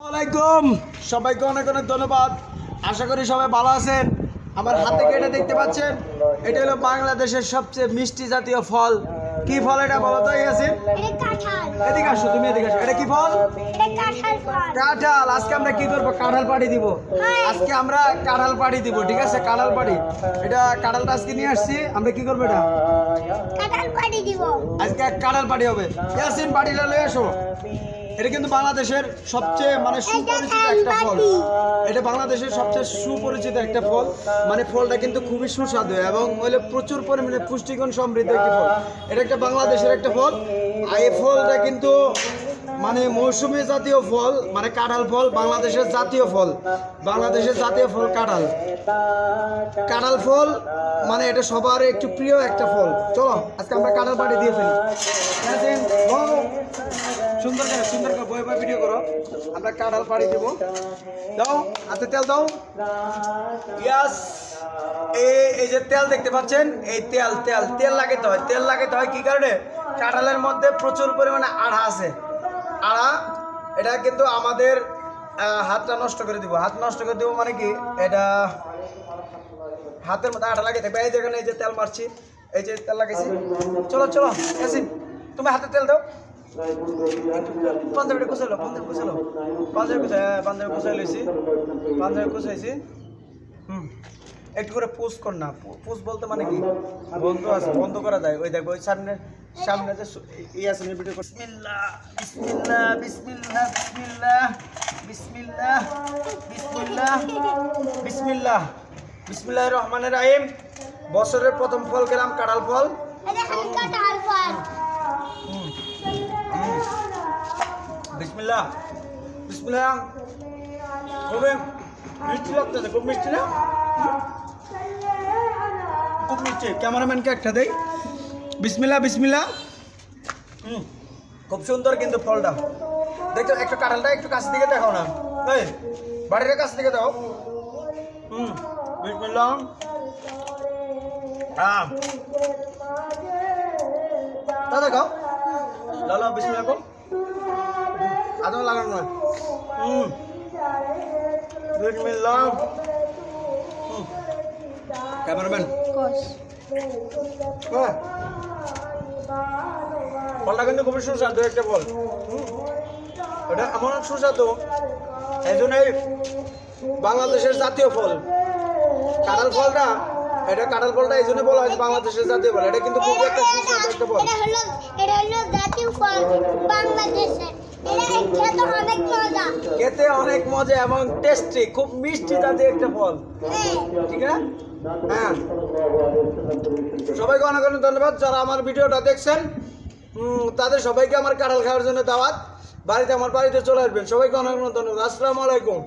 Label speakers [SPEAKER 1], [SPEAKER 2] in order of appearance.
[SPEAKER 1] ওয়ালাইকুম সবাইকে অনেক অনেক ধন্যবাদ। আশা করি সবাই ভালো আছেন। আমার হাতে কেটে দেখতে পাচ্ছেন, এটা হলো বাংলাদেশের সবচেয়ে মিষ্টি জাতীয় ফল। কি ফল এটা বলো তো? ইয়াসিন, এদিকে আসো, তুমি এদিকে আসো। এটা কি ফল? কাঁঠাল। আজকে আমরা কি করবো? কাঁঠাল পাড়ি দিব। আজকে আমরা কাঁঠাল পাড়ি দিব, ঠিক আছে? কাঁঠাল পাড়ি, এটা কাঁঠালটা আজকে নিয়ে আসছি। আমরা কি করবো? এটা
[SPEAKER 2] কাঁঠাল পাড়ি দিব।
[SPEAKER 1] আজকে কাঁঠাল পাড়ি হবে। ইয়াসিন, পাড়িটা লয়ে আসো। এটা কিন্তু বাংলাদেশের সবচেয়ে সুপরিচিত একটা ফল। এটা বাংলাদেশের সবচেয়ে সুপরিচিত একটা ফল। ফলটা কিন্তু খুবই সুস্বাদু এবং প্রচুর পরিমাণে পুষ্টিগুণ সমৃদ্ধ একটি ফল। এটা একটা বাংলাদেশের একটা ফল। আর এই ফলটা কিন্তু মৌসুমী জাতীয় ফল, কাঁঠাল ফল বাংলাদেশের জাতীয় ফল। বাংলাদেশের জাতীয় ফল কাঁঠাল। কাঁঠাল ফল এটা সবার একটু প্রিয় একটা ফল। চলো আজকে আমরা কাঁঠাল পাড়ি দিয়ে ফেলি। সুন্দর করে সুন্দর করে বই ভিডিও করো। আমরা কাঁঠাল পাড়ি দেবো। দাও হাতে তেল দাও। ইয়াস, এই যে তেল দেখতে পাচ্ছেন, এই তেল তেল তেল লাগাতে হয়। তেল লাগাতে হয় কি কারণে? কাঁঠালের মধ্যে প্রচুর পরিমাণে আঠা আছে। আঠা, এটা কিন্তু আমাদের হাতটা নষ্ট করে দিব। হাত নষ্ট করে দিব মানে কি, এটা হাতের মধ্যে আঠা লাগিয়ে থাকবে। এই যেখানে এই যে তেল মারছি, এই যে তেল লাগাইছি। চলো চলো ইয়াসিন, তুমি হাতে তেল দাও। পাঞ্জাবিটা কুচাইলো, পাঞ্জাবি কুচাইলো, পাঞ্জাবি কুচাই লইছি, পাঞ্জাবি কুচাইছি। একটু করে পুশ কর না। পুশ বলতে কি, বন্ধ আছে, বন্ধ করা যায়। ওই দেখো, ওই সামনে সামনে যে ইয়াসিনের ভিডিও করছি। বিসমিল্লাহ বিসমিল্লাহ বিসমিল্লাহ বিসমিল্লাহ বিসমিল্লাহ বিসমিল্লাহ বিসমিল্লাহির রহমানির রহিম। বছরের প্রথম ফল খেলাম কাঁঠাল ফল। বিসমিল্লাহ বিসমিল্লাহ। খুবই মিষ্টি লাগতেছে, খুব মিষ্টি না? খুব মিষ্টি। ক্যামেরাম্যানকে একটা দেই। বিসমিল্লাহ বিসমিল্লাহ। খুব সুন্দর কিন্তু ফলটা। দেখো একটু কাঁঠালটা একটু কাছ থেকে দেখো না, এই বাড়ির কাছ থেকে দাও। বিসমিল্লাহ। দেখো লালা, বিসমিল্লাহ কো। আদম লাগানো নয়। বিসমিল্লাহ। ক্যামেরাম্যান, ফলটা কিন্তু খুবই সুস্বাদু একটা ফল। এটা এমন সুস্বাদু, এই জন্যই বাংলাদেশের জাতীয় ফল কাঁঠাল ফলটা। এটা কাঁঠাল ফলটা এই জন্য বলা হয়েছে বাংলাদেশের জাতীয় ফল। এটা কিন্তু খুব একটা সুস্বাদু একটা ফল।
[SPEAKER 2] এটা হলো জাতীয় ফল বাংলাদেশের।
[SPEAKER 1] খেতে অনেক মজা এবং টেস্টি, খুব মিষ্টি জাতীয় একটা ফল। ঠিক আছে? হ্যাঁ, সবাইকে অনেক অনেক ধন্যবাদ। যারা আমার ভিডিওটা দেখছেন তাদের সবাইকে আমার কাঁঠাল খাওয়ার জন্য দাওয়াত। বাড়িতে, আমার বাড়িতে চলে আসবেন। সবাইকে অনেক অনেক ধন্যবাদ। আসসালামু আলাইকুম।